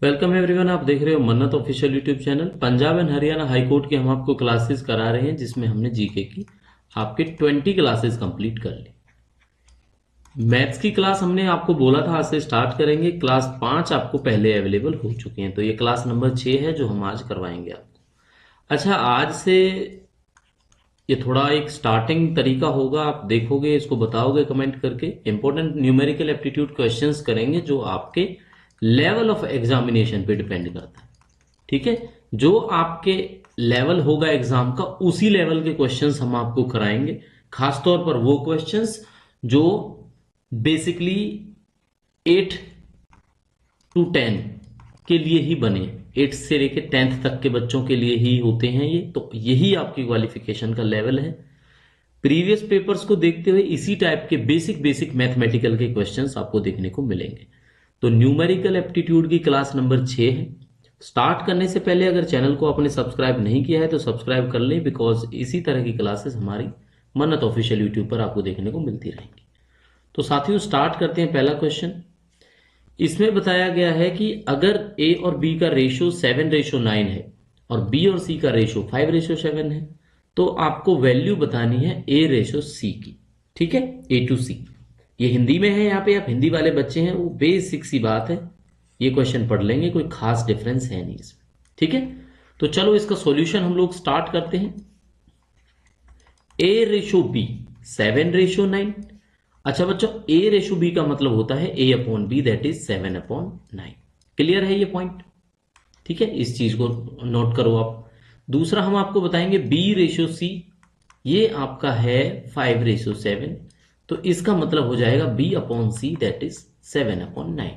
Welcome everyone. आप देख रहे हो मन्नत official YouTube channel. Punjab and Haryana high court की हम आपको क्लासेस करा रहे हैं, जिसमें हमने जीके की आपके 20 क्लासेस कंप्लीट कर ली। मैथ्स की क्लास हमने आपको बोला था आज से स्टार्ट करेंगे। क्लास 5 आपको पहले अवेलेबल हो चुके हैं, तो ये क्लास नंबर 6 है जो हम आज करवाएंगे आपको। अच्छा, आज से ये थोड़ा एक स्टार्टिंग तरीका होगा, आप देखोगे, इसको बताओगे कमेंट करके। इंपॉर्टेंट न्यूमेरिकल एप्टीट्यूड क्वेश्चंस करेंगे जो आपके लेवल ऑफ एग्जामिनेशन पे डिपेंड करता है। ठीक है, जो आपके लेवल होगा एग्जाम का, उसी लेवल के क्वेश्चंस हम आपको कराएंगे। खासतौर पर वो क्वेश्चंस जो बेसिकली 8 to 10 के लिए ही बने, 8 से लेके 10th तक के बच्चों के लिए ही होते हैं ये। तो यही आपकी क्वालिफिकेशन का लेवल है। प्रीवियस पेपर्स को देखते हुए इसी टाइप के बेसिक बेसिक मैथमेटिकल के क्वेश्चंस आपको देखने को मिलेंगे। तो न्यूमेरिकल एप्टीट्यूड की क्लास नंबर 6 है। स्टार्ट करने से पहले अगर चैनल को आपने सब्सक्राइब नहीं किया है तो सब्सक्राइब कर लें, बिकॉज इसी तरह की क्लासेस हमारी मन्नत ऑफिशियल यूट्यूब पर आपको देखने को मिलती रहेंगी। तो साथियों, स्टार्ट करते हैं। पहला क्वेश्चन इसमें बताया गया है कि अगर ए और बी का रेशो 7:9 है और बी और सी का रेशो 5:7 है, तो आपको वैल्यू बतानी है ए रेशो सी की। ठीक है, ए टू सी। ये हिंदी में है, यहाँ पे आप हिंदी वाले बच्चे हैं, वो बेसिक सी बात है, ये क्वेश्चन पढ़ लेंगे, कोई खास डिफरेंस है नहीं इसमें। ठीक है, तो चलो इसका सॉल्यूशन हम लोग स्टार्ट करते हैं। ए रेशो बी 7:9। अच्छा बच्चों, ए रेशो बी का मतलब होता है A upon B, that is 7/9। Clear है ये पॉइंट? ठीक है, इस चीज को नोट करो आप। दूसरा हम आपको बताएंगे बी रेशो सी, ये आपका है 5:7। तो इसका मतलब हो जाएगा B upon C, that is 7/9।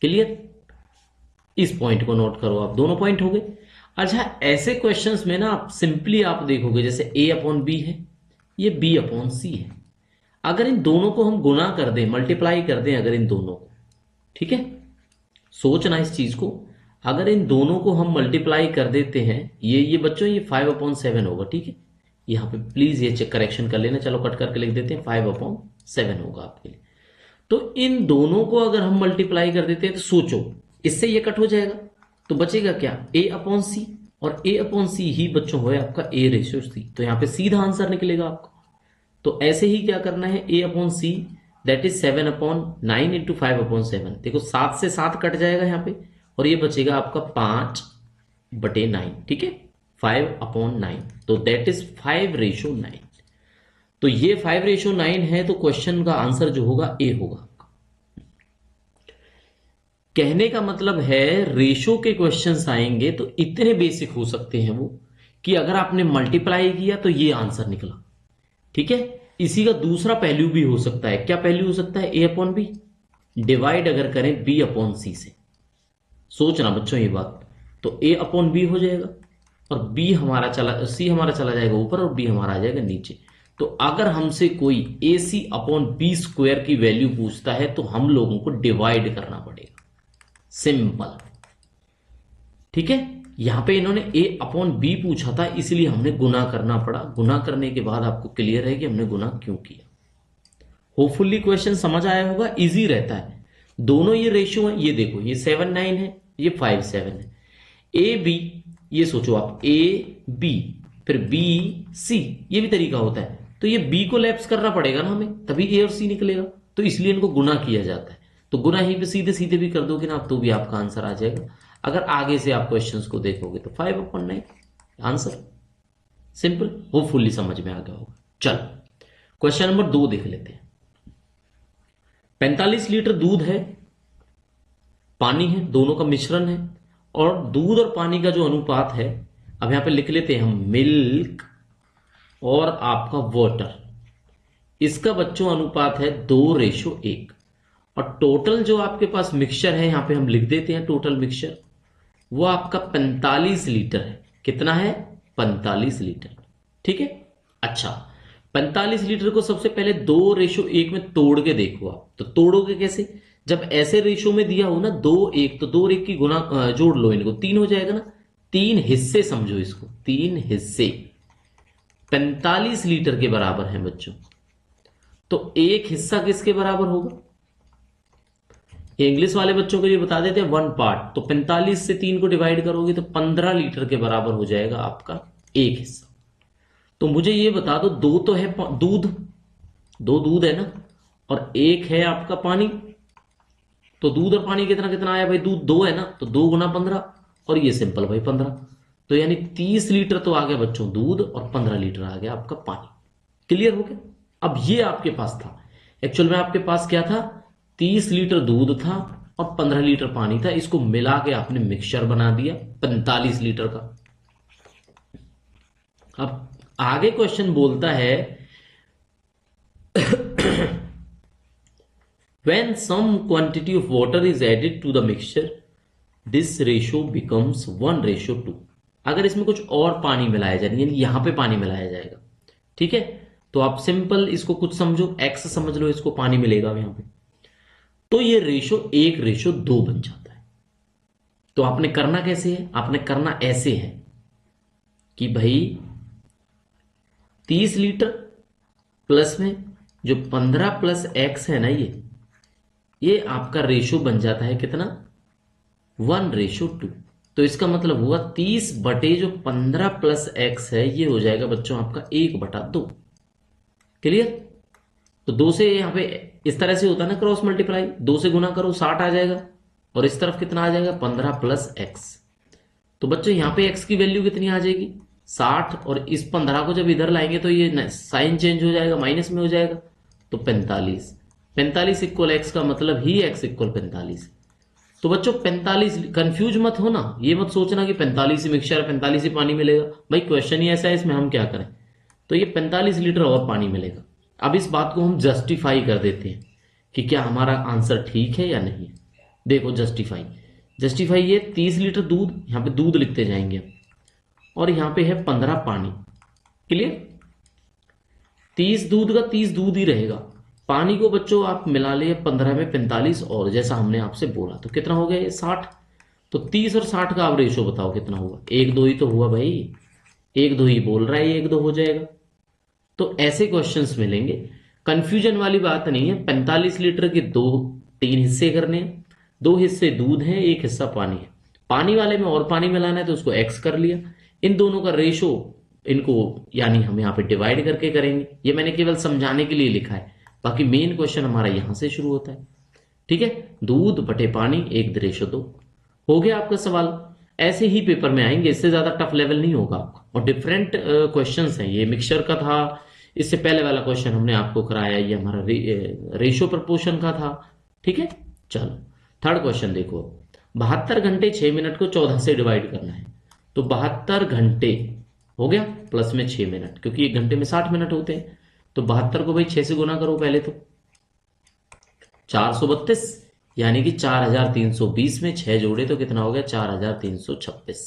Clear? इस पॉइंट को नोट करो आप, दोनों पॉइंट हो गए। अच्छा, ऐसे क्वेश्चंस में ना आप सिंपली आप देखोगे, जैसे ए अपॉन बी है, ये बी अपॉन सी है। अगर इन दोनों को हम गुना कर दें, मल्टीप्लाई कर दें अगर इन दोनों को, ठीक है, सोचना इस चीज को, अगर इन दोनों को हम मल्टीप्लाई कर देते हैं, ये बच्चों ये 5/7 होगा। ठीक है, यहां पे प्लीज ये चेक करेक्शन कर लेना। चलो कट करके लिख देते हैं, 5/7 होगा आपके लिए। तो इन दोनों को अगर हम मल्टीप्लाई कर देते हैं तो सोचो, इससे ये कट हो जाएगा, तो बचेगा क्या? ए अपॉन सी। और ए अपॉन सी ही बच्चों हो आपका ए रेशियो सी, तो यहां पे सीधा आंसर निकलेगा आपका। तो ऐसे ही क्या करना है, A upon C that is 7/9 into 5/7। देखो 7 से 7 कट जाएगा यहां पे, और ये बचेगा आपका 5/9। ठीक है, 5/9, तो दैट इज 5:9। तो ये 5:9 है, तो क्वेश्चन का आंसर जो होगा ए होगा। कहने का मतलब है रेशो के क्वेश्चंस आएंगे तो इतने बेसिक हो सकते हैं वो, कि अगर आपने मल्टीप्लाई किया तो ये आंसर निकला। ठीक है, इसी का दूसरा पहलू भी हो सकता है। क्या पहलू हो सकता है? ए अपॉन बी डिवाइड अगर करें बी अपॉन सी से। सोचना बच्चों ये बात, तो ए अपॉन बी हो जाएगा, और बी हमारा चला, सी हमारा चला जाएगा ऊपर और बी हमारा आ जाएगा नीचे। तो अगर हमसे कोई ए सी अपॉन बी स्क्वायर की वैल्यू पूछता है तो हम लोगों को डिवाइड करना पड़ेगा, सिंपल। ठीक है, यहां पे इन्होंने ए अपॉन बी पूछा था, इसलिए हमने गुना करना पड़ा। गुना करने के बाद आपको क्लियर है कि हमने गुना क्यों किया। होपफुली क्वेश्चन समझ आया होगा, इजी रहता है। दोनों ये रेशियो है, ये देखो, ये 7/9 है, ये 5/7 है। ए बी, ये सोचो आप, ए बी फिर बी सी, ये भी तरीका होता है। तो ये बी को लैप्स करना पड़ेगा ना हमें, तभी ए और सी निकलेगा। तो इसलिए इनको गुना किया जाता है। तो गुना ही पे सीधे सीधे भी कर दोगे ना आप, तो भी आपका आंसर आ जाएगा। अगर आगे से आप क्वेश्चंस को देखोगे तो 5/9 आंसर, सिंपल। होपफुली समझ में आ गया होगा। चलो क्वेश्चन नंबर 2 देख लेते हैं। 45 लीटर दूध है, पानी है, दोनों का मिश्रण है, और दूध और पानी का जो अनुपात है, अब यहां पे लिख लेते हैं हम मिल्क और आपका वाटर, इसका बच्चों अनुपात है 2:1। और टोटल जो आपके पास मिक्सचर है, यहां पे हम लिख देते हैं टोटल मिक्सचर, वो आपका 45 लीटर है। कितना है? 45 लीटर। ठीक है, अच्छा 45 लीटर को सबसे पहले 2:1 में तोड़ के देखो आप। तो तोड़ोगे कैसे? जब ऐसे रेशो में दिया हो ना 2:1, तो 2:1 की गुना जोड़ लो, इनको 3 हो जाएगा ना। 3 हिस्से समझो इसको, 3 हिस्से 45 लीटर के बराबर हैं बच्चों। तो एक हिस्सा किसके बराबर होगा? इंग्लिश वाले बच्चों के लिए बता देते हैं 1 पार्ट, तो 45 से 3 को डिवाइड करोगे तो 15 लीटर के बराबर हो जाएगा आपका एक हिस्सा। तो मुझे ये बता दो, दो तो है दूध, दो दूध है ना, और एक है आपका पानी, तो दूध और पानी कितना कितना आया भाई, दूध 2 है ना, तो 2 गुना 15, और ये सिंपल भाई 15, तो यानी 30 लीटर तो आ गया बच्चों दूध, और 15 लीटर आ गया आपका पानी। क्लियर हो गया? अब ये आपके पास था, एक्चुअल में आपके पास क्या था, 30 लीटर दूध था और 15 लीटर पानी था, इसको मिला के आपने मिक्सचर बना दिया 45 लीटर का। अब आगे क्वेश्चन बोलता है when some quantity of water is added to the mixture this ratio becomes 1:2। अगर इसमें कुछ और पानी मिलाया जाए, यानी यहां पे पानी मिलाया जाएगा, ठीक है, तो आप सिंपल इसको कुछ समझो, x समझ लो, इसको पानी मिलेगा यहां पे, तो ये रेशो 1:2 बन जाता है। तो आपने करना कैसे है, आपने करना ऐसे है कि भाई 30 लीटर प्लस में जो 15 प्लस x है ना, ये आपका रेशो बन जाता है कितना, 1:2। तो इसका मतलब हुआ 30 बटे जो 15 प्लस x है, ये हो जाएगा बच्चों आपका 1/2। क्लियर? तो 2 से यहां पे इस तरह से होता है ना क्रॉस मल्टीप्लाई, 2 से गुना करो 60 आ जाएगा, और इस तरफ कितना आ जाएगा 15 प्लस x। तो बच्चों यहां पे x की वैल्यू कितनी आ जाएगी 60, और इस 15 को जब इधर लाएंगे तो ये साइन चेंज हो जाएगा, माइनस में हो जाएगा, तो 45 इक्वल एक्स का मतलब ही x इक्वल 45। तो बच्चों 45, कंफ्यूज मत हो ना, ये मत सोचना कि 45 ही मिक्सचर 45 ही पानी मिलेगा, भाई क्वेश्चन ही ऐसा है, इसमें हम क्या करें। तो ये 45 लीटर और पानी मिलेगा। अब इस बात को हम जस्टिफाई कर देते हैं कि क्या हमारा आंसर ठीक है या नहीं। देखो जस्टिफाई ये 30 लीटर दूध, यहां पे दूध लिखते जाएंगे, और यहां पे है 15 पानी। क्लियर? 30 दूध का 30 दूध ही रहेगा, पानी को बच्चों आप मिला लिए 15 में 45, और जैसा हमने आपसे बोला, तो कितना हो गया ये 60। तो 30 और 60 का आप रेशो बताओ कितना हुआ, 1:2 ही तो हुआ भाई, 1:2 ही बोल रहा है, ये 1:2 हो जाएगा। तो ऐसे क्वेश्चंस मिलेंगे, कंफ्यूजन वाली बात नहीं है। 45 लीटर के 3 हिस्से करने हैं, 2 हिस्से दूध है, 1 हिस्सा पानी है, पानी वाले में और पानी मिलाना है तो उसको x कर लिया, इन दोनों का रेशो इनको यानी हम यहाँ पे डिवाइड करके करेंगे, ये मैंने केवल समझाने के लिए लिखा है, बाकी मेन क्वेश्चन हमारा यहां से शुरू होता है। ठीक है, दूध बटे पानी 1:2 हो गया आपका सवाल। ऐसे ही पेपर में आएंगे, इससे ज्यादा टफ लेवल नहीं होगा आपका, और डिफरेंट क्वेश्चंस हैं। ये मिक्सचर का था, इससे पहले वाला क्वेश्चन हमने आपको कराया, ये हमारा रेशो प्रपोर्शन का था। ठीक है, चलो थर्ड क्वेश्चन देखो। 72 घंटे 6 मिनट को 14 से डिवाइड करना है, तो 72 घंटे हो गया प्लस में 6 मिनट, क्योंकि 1 घंटे में 60 मिनट होते हैं, तो 72 को भाई 6 से गुना करो पहले, तो 432, यानी कि 4320 में 6 जोड़े तो कितना हो गया 4326।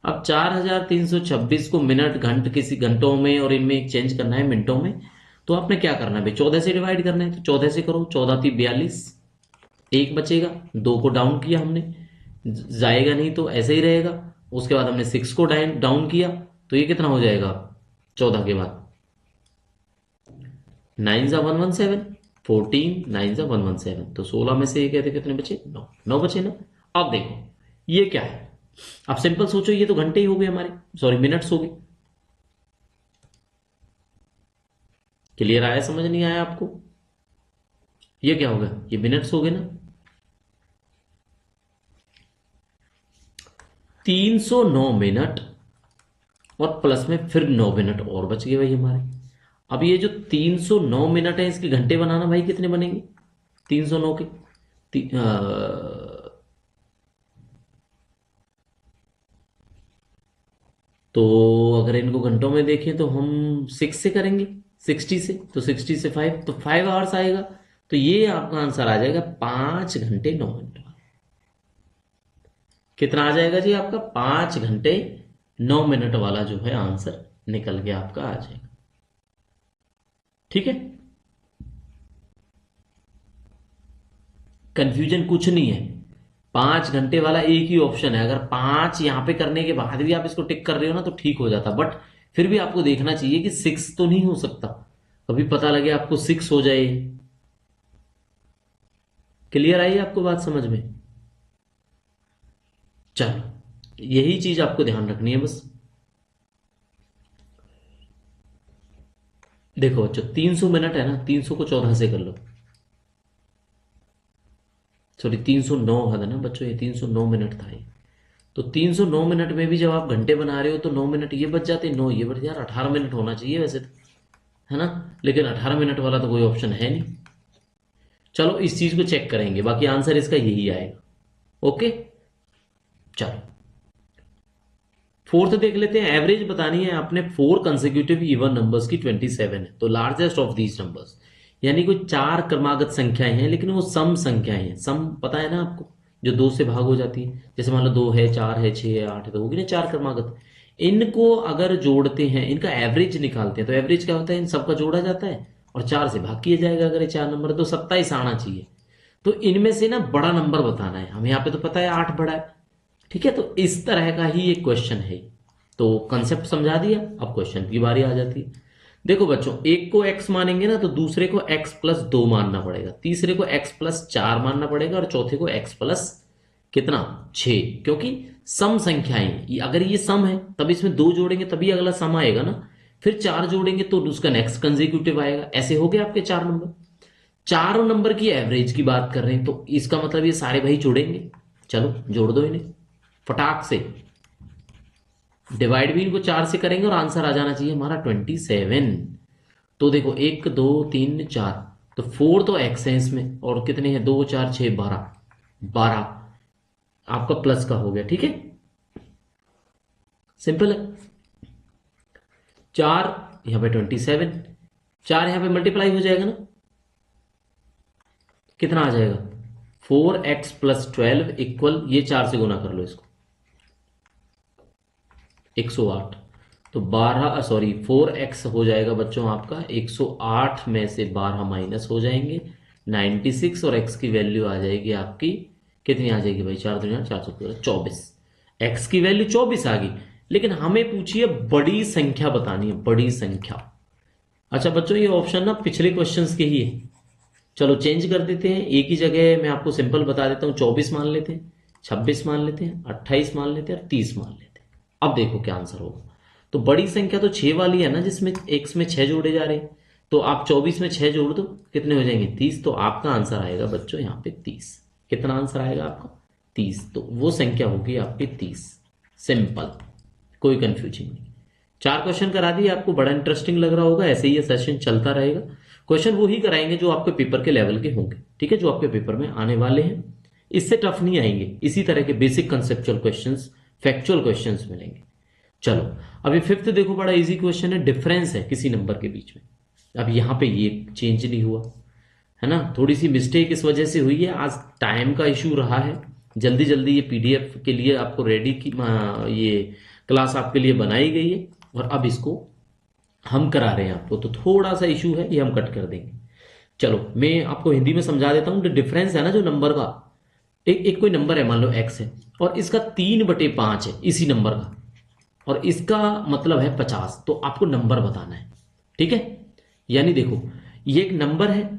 अब 4326 को मिनट घंट किसी घंटों में और इनमें चेंज करना है मिनटों में, तो आपने क्या करना है भाई 14 से डिवाइड करना है, तो 14 से करो, 14 × 42, 1 बचेगा, 2 को डाउन किया हमने, जाएगा नहीं तो ऐसे ही रहेगा। उसके बाद हमने 6 को डाउन किया, तो ये कितना हो जाएगा 14 के बाद 9 × 117, 14, 9 × 117, तो 16 में से ये कहते कितने बचे 9 बचे ना। अब देखो ये क्या है, अब सिंपल सोचो, ये तो घंटे ही हो गए हमारे, सॉरी मिनट्स हो गए। क्लियर आया, समझ नहीं आया आपको? ये क्या हो गया, ये मिनट्स हो गए ना। 309 मिनट और प्लस में फिर 9 मिनट और बच गए भाई हमारे। अब ये जो 309 मिनट है, इसके घंटे बनाना भाई कितने बनेंगे 309 के, तो अगर इनको घंटों में देखें तो हम 6 से करेंगे, 60 से, तो 60 से 5, तो 5 आवर्स आएगा। तो ये आपका आंसर आ जाएगा 5 घंटे 9 मिनट। कितना आ जाएगा जी आपका 5 घंटे 9 मिनट वाला जो है आंसर निकल के आपका आ जाएगा। ठीक है, कंफ्यूजन कुछ नहीं है, 5 घंटे वाला एक ही ऑप्शन है। अगर 5 यहां पे करने के बाद भी आप इसको टिक कर रहे हो ना तो ठीक हो जाता, बट फिर भी आपको देखना चाहिए कि 6 तो नहीं हो सकता, कभी पता लगे आपको 6 हो जाए। क्लियर आई आपको बात समझ में? चलो यही चीज आपको ध्यान रखनी है बस। देखो बच्चों 300 मिनट है ना, 300 को 14 से कर लो, सॉरी 309 है ना बच्चों, ये 309 मिनट था ये। तो 309 मिनट में भी जब आप घंटे बना रहे हो तो 9 मिनट ये बच जाते, 9 ये बच यार, 18 मिनट होना चाहिए वैसे तो, है ना, लेकिन 18 मिनट वाला तो कोई ऑप्शन है नहीं। चलो इस चीज को चेक करेंगे, बाकी आंसर इसका यही आएगा। ओके चलो फोर्थ देख लेते हैं। एवरेज बतानी है आपने 4 कंसेक्यूटिव इवन नंबर्स की 27 है, तो लार्जेस्ट ऑफ दीज नंबर्स, यानी कोई 4 क्रमागत संख्याएं हैं लेकिन वो सम संख्याएं हैं। सम पता है ना आपको, जो 2 से भाग हो जाती है, जैसे मान लो 2 है, 4 है, 6 है, 8 है, तो होगी ना 4 क्रमागत। इनको अगर जोड़ते हैं, इनका एवरेज निकालते हैं, तो एवरेज क्या होता है, इन सबका जोड़ा जाता है और 4 से भाग किया जाएगा। अगर ये 4 नंबर तो 27 आना चाहिए। तो इनमें से ना बड़ा नंबर बताना है हमें, यहाँ पे तो पता है 8 बड़ा है, ठीक है। तो इस तरह का ही एक क्वेश्चन है। तो कंसेप्ट समझा दिया, अब क्वेश्चन की बारी आ जाती है। देखो बच्चों, एक को x मानेंगे ना तो दूसरे को x+2 मानना पड़ेगा, तीसरे को x+4 मानना पड़ेगा और चौथे को x प्लस कितना 6, क्योंकि सम संख्याएं, अगर ये सम है तब इसमें 2 जोड़ेंगे तभी अगला सम आएगा ना, फिर 4 जोड़ेंगे तो उसका नेक्स्ट कंसेक्यूटिव आएगा। ऐसे हो गए आपके 4 नंबर। चारों नंबर की एवरेज की बात कर रहे हैं, तो इसका मतलब ये सारे भाई जुड़ेंगे। चलो जोड़ दो इन्हें फटाक से, डिवाइड भी इनको 4 से करेंगे और आंसर आ जाना चाहिए हमारा 27। तो देखो 1 2 3 4, तो 4 तो एक्स है इसमें, और कितने हैं 2 4 6 12, 12 आपका प्लस का हो गया, ठीक है, सिंपल है। 4 यहां पे 27, 4 यहां पे मल्टीप्लाई हो जाएगा ना, कितना आ जाएगा 4x+12 इक्वल, ये 4 से गुना कर लो इसको, 108। तो 4x हो जाएगा बच्चों आपका 108 में से 12 माइनस हो जाएंगे 96, और x की वैल्यू आ जाएगी आपकी, कितनी आ जाएगी भाई, 4 दूनी 4 24, x की वैल्यू 24 आ गई। लेकिन हमें पूछिए बड़ी संख्या बतानी है, बड़ी संख्या। अच्छा बच्चों ये ऑप्शन ना पिछले क्वेश्चंस के ही है, चलो चेंज कर देते हैं। एक ही जगह मैं आपको सिंपल बता देता हूं, 24 मान लेते हैं, 26 मान लेते हैं, 28 मान लेते हैं और 30 मान लेते हैं। अब देखो क्या आंसर होगा। तो बड़ी संख्या तो 6 वाली है ना, जिसमें x में 6 जोड़े जा रहे हैं, तो आप 24 में 6 जोड़ दो, कितने हो जाएंगे 30। तो आपका आंसर आएगा बच्चों यहाँ पे 30। कितना आंसर आएगा आपका 30, तो वो संख्या होगी आपकी 30। सिंपल, कोई कंफ्यूजन नहीं। 4 क्वेश्चन करा दिए आपको, बड़ा इंटरेस्टिंग लग रहा होगा, ऐसे ही ये सेशन चलता रहेगा। क्वेश्चन वो ही कराएंगे जो आपके पेपर के लेवल के होंगे, ठीक है, जो आपके पेपर में आने वाले हैं। इससे टफ नहीं आएंगे, इसी तरह के basic conceptual questions, factual questions मिलेंगे। चलो अभी 5th देखो, बड़ा इजी क्वेश्चन है, डिफरेंस है किसी नंबर के बीच में। अब यहां पे ये चेंज नहीं हुआ है ना, थोड़ी सी मिस्टेक इस वजह से हुई है, आज टाइम का इशू रहा है, जल्दी जल्दी ये पीडीएफ के लिए आपको रेडी की, ये क्लास आपके लिए बनाई गई है और अब इसको हम करा रहे हैं आपको, तो थोड़ा सा इशू है, ये हम कट कर देंगे। चलो मैं आपको हिंदी में समझा देता हूं। डिफरेंस है ना जो नंबर का, एक कोई नंबर है, मान लो x है और इसका 3/5 है इसी नंबर का, और इसका मतलब है 50, तो आपको नंबर बताना है, ठीक है। यानी देखो ये एक नंबर है,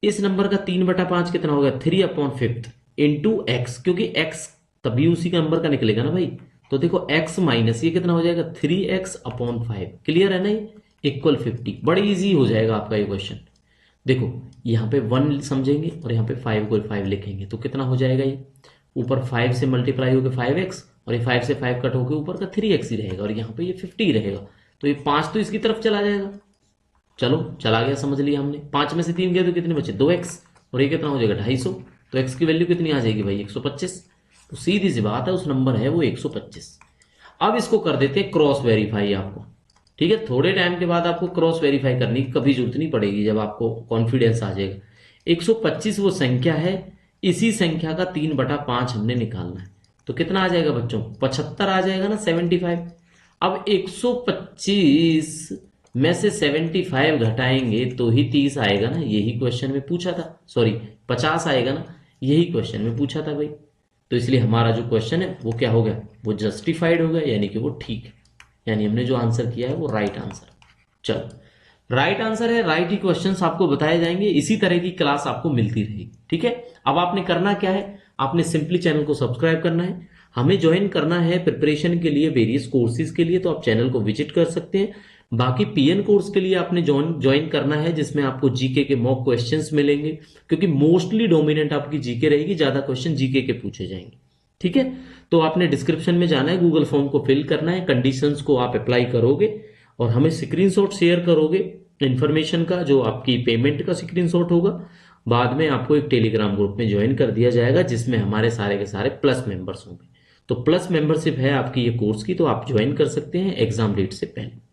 इस नंबर का 3/5 कितना होगा 3/5 इंटू एक्स, क्योंकि x तभी उसी का नंबर का निकलेगा ना भाई। तो देखो x माइनस ये कितना हो जाएगा 3x/5, क्लियर है ना, ये इक्वल 50। बड़ी इजी हो जाएगा आपका ये क्वेश्चन। देखो यहाँ पे 1 समझेंगे और यहाँ पे 5 को 5 लिखेंगे, तो कितना हो जाएगा, ये ऊपर 5 से मल्टीप्लाई होकर 5x, और ये 5 से 5 कट होकर ऊपर का 3x ही रहेगा, और यहाँ पे ये 50 रहेगा, तो ये 5 तो इसकी तरफ चला जाएगा। चलो चला गया, समझ लिया हमने। 5 में से 3 गया तो कितने बचे 2x, और ये कितना हो जाएगा 250, तो x की वैल्यू कितनी आ जाएगी भाई 125। तो सीधी सी बात है, उस नंबर है वो 125। अब इसको कर देते हैं क्रॉस वेरीफाई आपको, ठीक है। थोड़े टाइम के बाद आपको क्रॉस वेरीफाई करने की कभी जरूरत नहीं पड़ेगी, जब आपको कॉन्फिडेंस आ जाएगा। 125 वो संख्या है, इसी संख्या का 3/5 हमने निकालना है, तो कितना आ जाएगा बच्चों 75 आ जाएगा ना, 75। अब 125 में से 75 घटाएंगे तो ही 30 आएगा ना, यही क्वेश्चन में पूछा था, सॉरी 50 आएगा ना, यही क्वेश्चन में पूछा था भाई। तो इसलिए हमारा जो क्वेश्चन है वो क्या हो गया, वो जस्टिफाइड हो गया, यानी कि वो ठीक है, यानी हमने जो आंसर किया है वो राइट आंसर। चलो राइट आंसर है, राइट ही क्वेश्चंस आपको बताए जाएंगे। इसी तरह की क्लास आपको मिलती रहेगी। ठीक है, अब आपने करना क्या है, आपने सिंपली चैनल को सब्सक्राइब करना है, हमें ज्वाइन करना है प्रिपरेशन के लिए, वेरियस कोर्सेज के लिए, तो आप चैनल को विजिट कर सकते हैं। बाकी पीएन कोर्स के लिए आपने ज्वाइन करना है, जिसमें आपको जीके के मॉक क्वेश्चंस मिलेंगे, क्योंकि मोस्टली डोमिनेंट आपकी जीके रहेगी, ज्यादा क्वेश्चन जीके के पूछे जाएंगे। ठीक है, तो आपने डिस्क्रिप्शन में जाना है, गूगल फॉर्म को फिल करना है, कंडीशंस को आप अप्लाई करोगे और हमें स्क्रीनशॉट शेयर करोगे इन्फॉर्मेशन का, जो आपकी पेमेंट का स्क्रीनशॉट होगा। बाद में आपको एक टेलीग्राम ग्रुप में ज्वाइन कर दिया जाएगा, जिसमें हमारे सारे के सारे प्लस मेंबर्स होंगे। तो प्लस मेंबरशिप है आपकी ये कोर्स की, तो आप ज्वाइन कर सकते हैं एग्जाम डेट से पहले।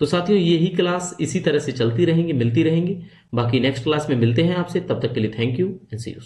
तो साथियों, यही क्लास इसी तरह से चलती रहेंगी, मिलती रहेंगी। बाकी नेक्स्ट क्लास में मिलते हैं आपसे, तब तक के लिए thank you and see you.